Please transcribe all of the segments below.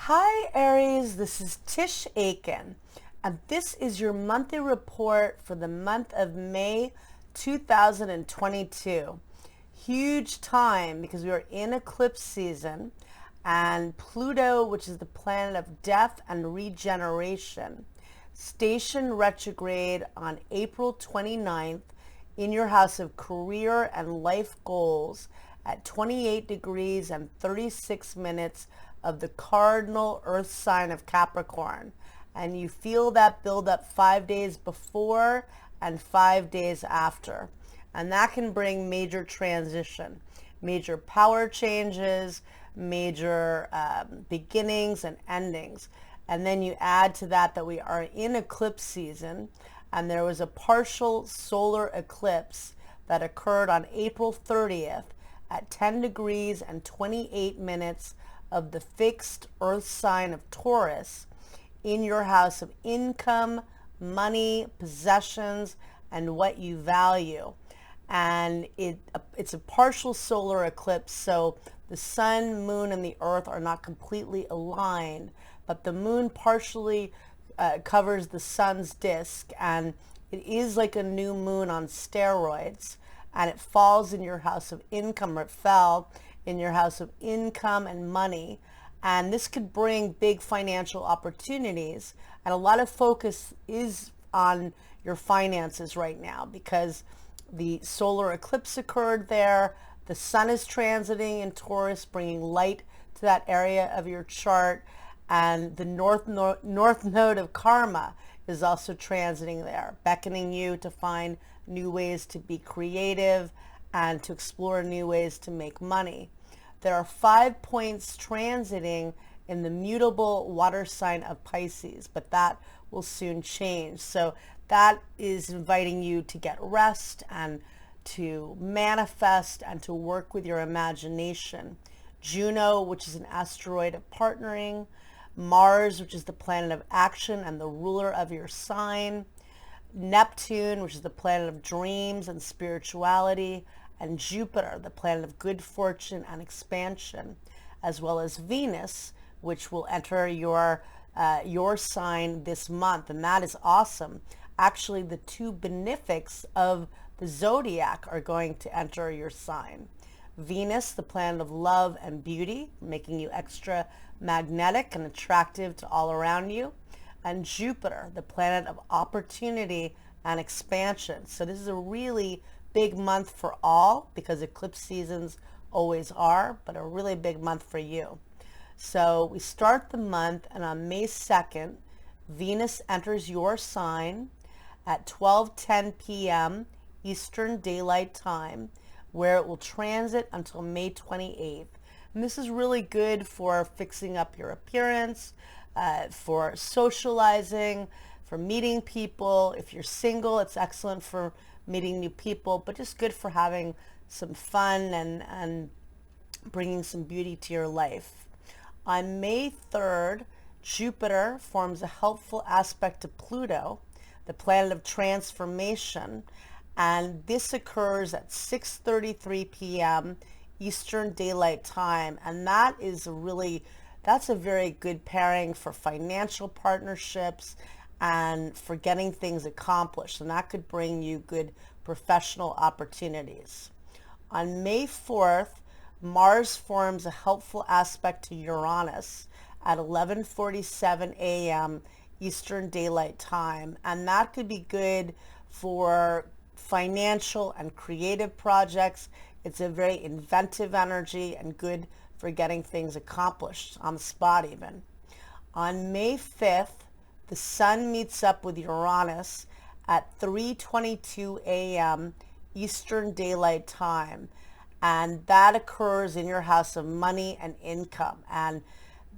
Hi Aries, this is Tisch Aitken, and this is your monthly report for the month of May 2022. Huge time because we are in eclipse season, and Pluto, which is the planet of death and regeneration, stationed retrograde on April 29th in your house of career and life goals at 28 degrees and 36 minutes of the cardinal earth sign of Capricorn. And you feel that build up 5 days before and 5 days after. And that can bring major transition, major power changes, major beginnings and endings. And then you add to that we are in eclipse season, and there was a partial solar eclipse that occurred on April 30th at 10 degrees and 28 minutes of the fixed earth sign of Taurus in your house of income, money, possessions, and what you value. And it's a partial solar eclipse, so the sun, moon, and the earth are not completely aligned, but the moon partially covers the sun's disk, and it is like a new moon on steroids, and it falls in your house of income, or it fell in your house of income and money. And this could bring big financial opportunities, and a lot of focus is on your finances right now because the solar eclipse occurred there. The sun is transiting in Taurus, bringing light to that area of your chart, and the north node of karma is also transiting there, beckoning you to find new ways to be creative and to explore new ways to make money. There are 5 points transiting in the mutable water sign of Pisces, but that will soon change. So that is inviting you to get rest and to manifest and to work with your imagination. Juno, which is an asteroid of partnering. Mars, which is the planet of action and the ruler of your sign. Neptune, which is the planet of dreams and spirituality. And Jupiter, the planet of good fortune and expansion, as well as Venus, which will enter your sign this month. And that is awesome. Actually, the 2 benefics of the zodiac are going to enter your sign. Venus, the planet of love and beauty, making you extra magnetic and attractive to all around you. And Jupiter, the planet of opportunity and expansion. So this is a really big month for all, because eclipse seasons always are, but a really big month for you. So we start the month, and on May 2nd, Venus enters your sign at 12:10 p.m. Eastern Daylight Time, where it will transit until May 28th. And this is really good for fixing up your appearance, for socializing, for meeting people. If you're single, it's excellent for meeting new people, but just good for having some fun and bringing some beauty to your life. On May 3rd, Jupiter forms a helpful aspect to Pluto, the planet of transformation, and this occurs at 6:33 p.m. Eastern Daylight Time, and that's a very good pairing for financial partnerships and for getting things accomplished, and that could bring you good professional opportunities. On May 4th, Mars forms a helpful aspect to Uranus at 11:47 a.m. Eastern Daylight Time, and that could be good for financial and creative projects. It's a very inventive energy and good for getting things accomplished on the spot even. On May 5th, the sun meets up with Uranus at 3:22 a.m. Eastern Daylight Time, and that occurs in your house of money and income, and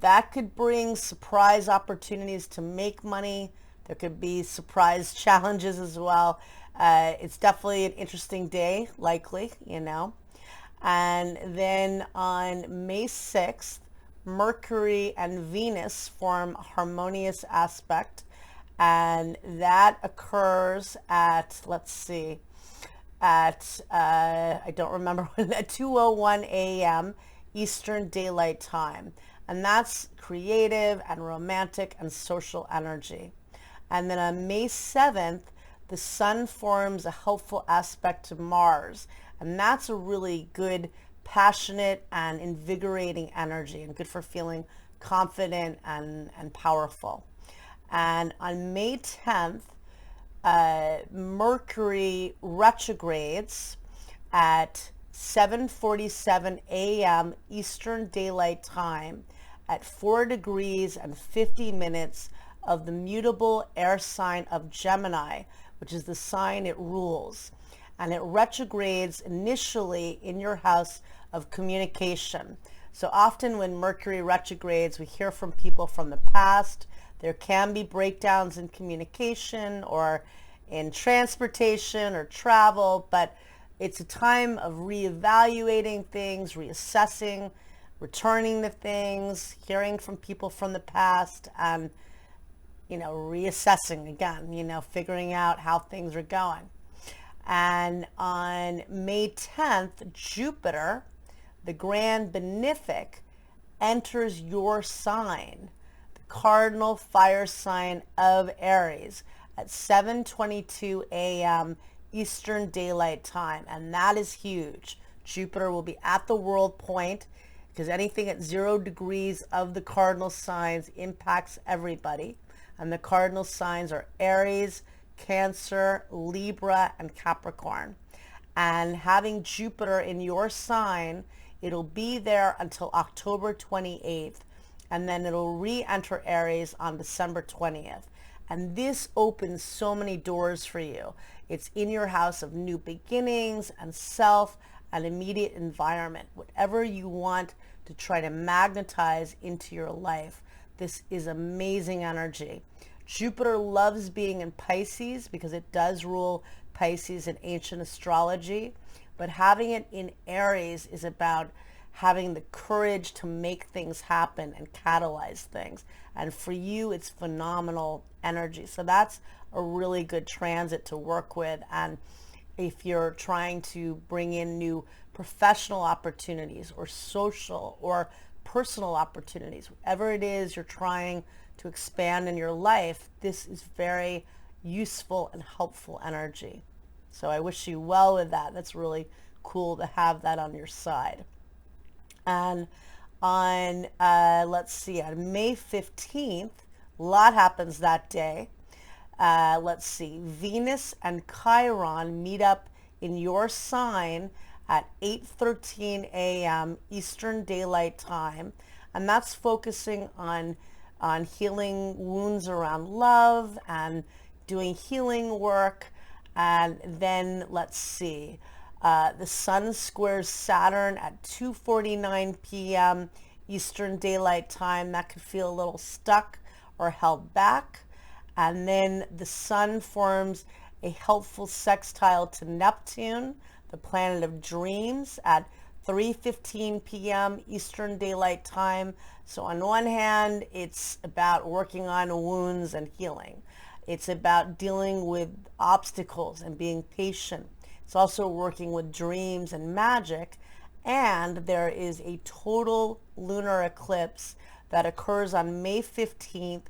that could bring surprise opportunities to make money. There could be surprise challenges as well. It's definitely an interesting day, likely, And then on May 6th, Mercury and Venus form a harmonious aspect, and that occurs at, I don't remember when, at 2:01 a.m. Eastern Daylight Time. And that's creative and romantic and social energy. And then on May 7th, the sun forms a helpful aspect to Mars. And that's a really good, passionate and invigorating energy and good for feeling confident and powerful. And on May 10th, Mercury retrogrades at 7:47 a.m. Eastern Daylight Time at 4 degrees and 50 minutes of the mutable air sign of Gemini, which is the sign it rules. And it retrogrades initially in your house of communication. So often when Mercury retrogrades, we hear from people from the past. There can be breakdowns in communication or in transportation or travel, but it's a time of reevaluating things, reassessing, returning to things, hearing from people from the past, and, reassessing again, figuring out how things are going. And on May 10th, Jupiter, the Grand Benefic, enters your sign, the Cardinal Fire sign of Aries, at 7:22 a.m. Eastern Daylight Time. And that is huge. Jupiter will be at the world point, because anything at 0 degrees of the cardinal signs impacts everybody. And the cardinal signs are Aries, Cancer, Libra, and Capricorn. And having Jupiter in your sign, it'll be there until October 28th, and then it'll re-enter Aries on December 20th. And this opens so many doors for you. It's in your house of new beginnings and self and immediate environment. Whatever you want to try to magnetize into your life, this is amazing energy. Jupiter loves being in Pisces because it does rule Pisces in ancient astrology, but having it in Aries is about having the courage to make things happen and catalyze things. And for you, it's phenomenal energy. So that's a really good transit to work with. And if you're trying to bring in new professional opportunities or social or personal opportunities, whatever it is you're trying to expand in your life, this is very useful and helpful energy. So I wish you well with that. That's really cool to have that on your side. And on, let's see, on May 15th, a lot happens that day. Let's see, Venus and Chiron meet up in your sign at 8:13 a.m. Eastern Daylight Time. And that's focusing on healing wounds around love and doing healing work. And then let's see, the sun squares Saturn at 2:49 p.m. Eastern Daylight Time. That could feel a little stuck or held back. And then the sun forms a helpful sextile to Neptune, the planet of dreams, at 3:15 p.m. Eastern Daylight Time. So on one hand, it's about working on wounds and healing. It's about dealing with obstacles and being patient. It's also working with dreams and magic. And there is a total lunar eclipse that occurs on May 15th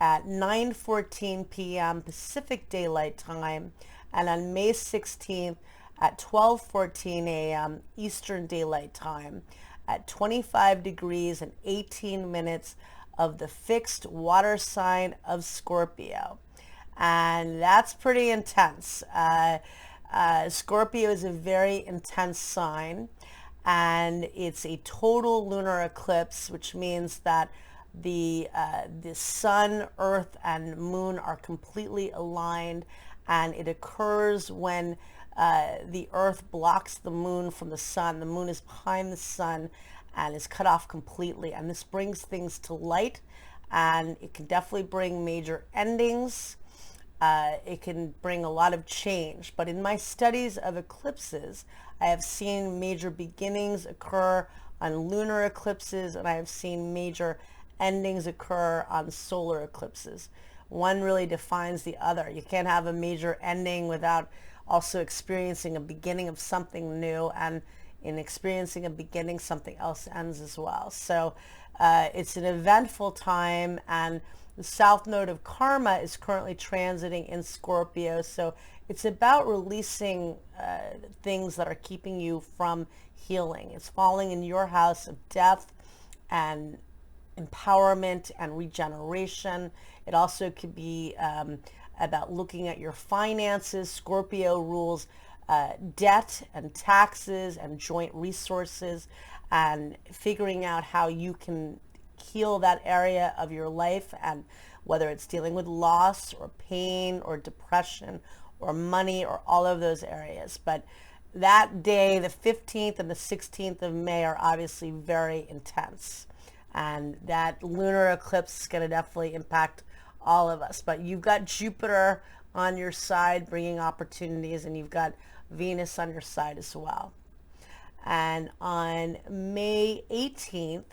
at 9:14 p.m. Pacific Daylight Time, and on May 16th at 12:14 a.m. Eastern Daylight Time at 25 degrees and 18 minutes of the fixed water sign of Scorpio. And that's pretty intense. Scorpio is a very intense sign, and it's a total lunar eclipse, which means that the sun, earth, and moon are completely aligned, and it occurs when the earth blocks the moon from the sun. The moon is behind the sun and is cut off completely, and this brings things to light, and it can definitely bring major endings. It can bring a lot of change. But in my studies of eclipses, I have seen major beginnings occur on lunar eclipses, and I have seen major endings occur on solar eclipses. One really defines the other. You can't have a major ending without also experiencing a beginning of something new, and in experiencing a beginning, something else ends as well. So It's an eventful time, and the south node of karma is currently transiting in Scorpio. So it's about releasing things that are keeping you from healing. It's falling in your house of death and empowerment and regeneration. It also could be about looking at your finances. Scorpio rules debt and taxes and joint resources, and figuring out how you can heal that area of your life, and whether it's dealing with loss or pain or depression or money or all of those areas. But that day, the 15th and the 16th of May, are obviously very intense. And that lunar eclipse is going to definitely impact all of us. But you've got Jupiter on your side bringing opportunities, and you've got Venus on your side as well. And on May 18th,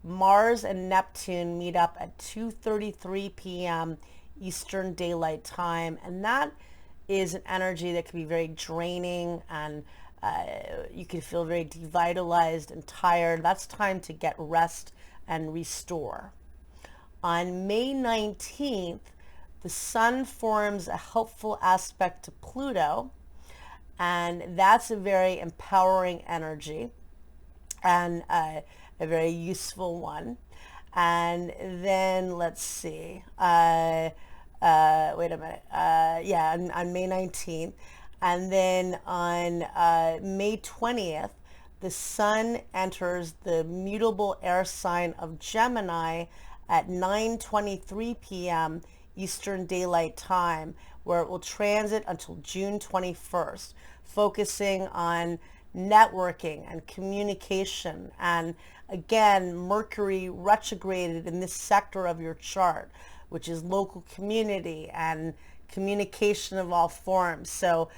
Mars and Neptune meet up at 2:33 p.m. Eastern Daylight Time. And that is an energy that can be very draining, and you can feel very devitalized and tired. That's time to get rest and restore. On May 19th, the Sun forms a helpful aspect to Pluto, and that's a very empowering energy and a very useful one. And then let's see, wait a minute, yeah, on May 19th. And then on May 20th, the Sun enters the mutable air sign of Gemini at 9:23 p.m. Eastern Daylight Time, where it will transit until June 21st, focusing on networking and communication. And again, Mercury retrograded in this sector of your chart, which is local community and communication of all forms. So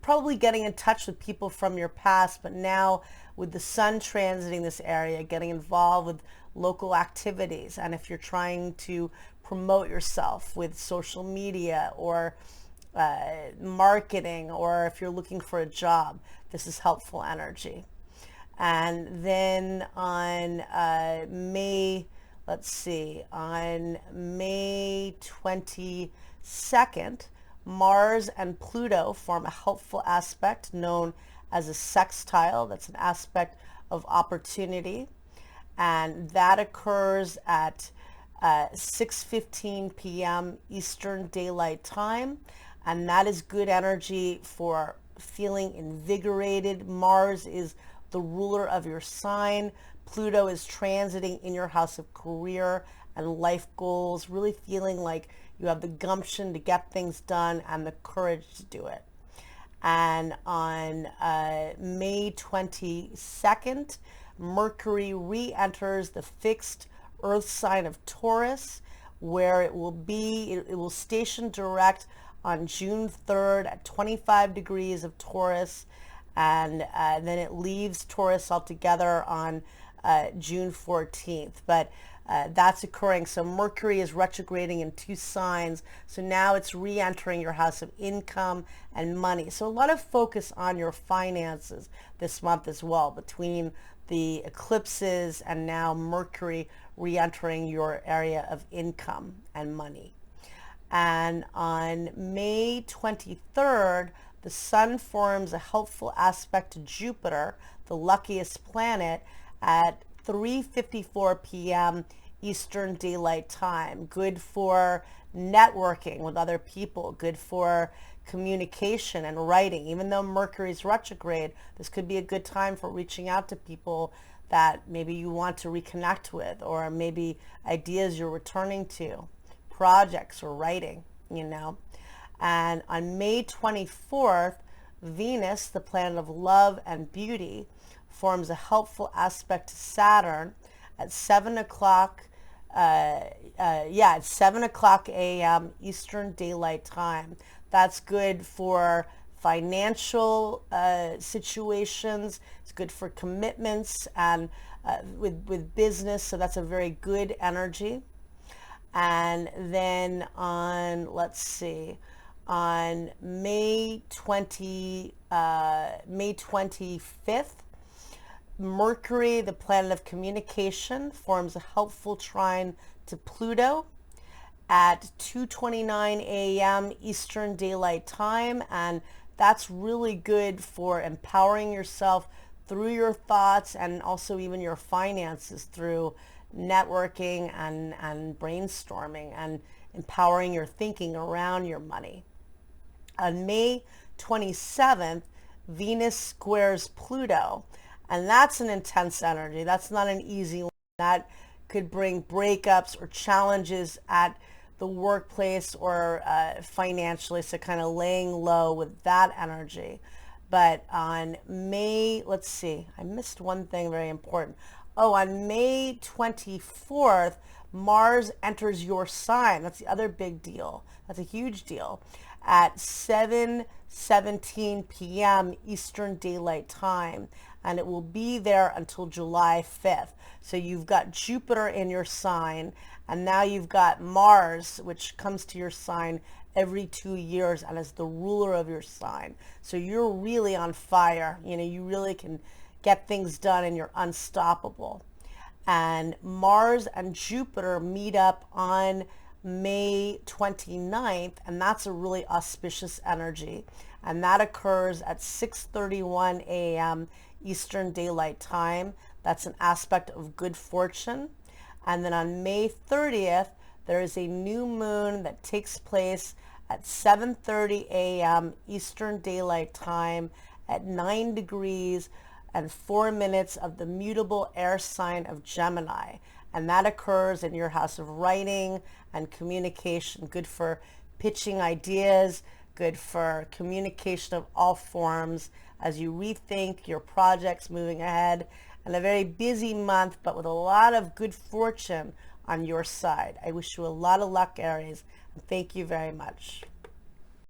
probably getting in touch with people from your past, but now with the Sun transiting this area, getting involved with local activities. And if you're trying to promote yourself with social media or marketing, or if you're looking for a job, this is helpful energy. And then on May 22nd, Mars and Pluto form a helpful aspect known as a sextile. That's an aspect of opportunity, and that occurs at 6:15 p.m. Eastern Daylight Time, and that is good energy for feeling invigorated. Mars is the ruler of your sign. Pluto is transiting in your house of career and life goals, really feeling like you have the gumption to get things done and the courage to do it. And on May 22nd, Mercury re-enters the fixed Earth sign of Taurus, where it will station direct on June 3rd at 25 degrees of Taurus, and then it leaves Taurus altogether on June 14th. But that's occurring. So Mercury is retrograding in two signs. So now it's re-entering your house of income and money. So a lot of focus on your finances this month as well, between the eclipses and now Mercury re-entering your area of income and money. And on May 23rd, the Sun forms a helpful aspect to Jupiter, the luckiest planet, at 3:54 p.m. Eastern Daylight Time. Good for networking with other people, good for communication and writing. Even though Mercury is retrograde, this could be a good time for reaching out to people that maybe you want to reconnect with, or maybe ideas you're returning to, projects or writing, And on May 24th, Venus, the planet of love and beauty, forms a helpful aspect to Saturn at 7 o'clock a.m. Eastern Daylight Time. That's good for financial situations. It's good for commitments and with business. So that's a very good energy. And then on May 25th, Mercury, the planet of communication, forms a helpful trine to Pluto at 2:29 a.m. Eastern Daylight Time, and that's really good for empowering yourself through your thoughts and also even your finances through networking and brainstorming and empowering your thinking around your money. On May 27th, Venus squares Pluto, and that's an intense energy. That's not an easy one. That could bring breakups or challenges at the workplace or financially, so kind of laying low with that energy. But on May, let's see, I missed one thing very important. Oh, on May 24th, Mars enters your sign. That's the other big deal. That's a huge deal. At 7:17 p.m. Eastern Daylight Time, and it will be there until July 5th. So you've got Jupiter in your sign, and now you've got Mars, which comes to your sign every 2 years and is the ruler of your sign. So you're really on fire. You know, you really can get things done and you're unstoppable. And Mars and Jupiter meet up on May 29th, and that's a really auspicious energy. And that occurs at 6:31 a.m. Eastern Daylight Time. That's an aspect of good fortune. And then on May 30th, there is a new moon that takes place at 7:30 a.m. Eastern Daylight Time at 9 degrees and 4 minutes of the mutable air sign of Gemini. And that occurs in your house of writing and communication. Good for pitching ideas, good for communication of all forms as you rethink your projects moving ahead. And a very busy month, but with a lot of good fortune on your side. I wish you a lot of luck, Aries, and thank you very much.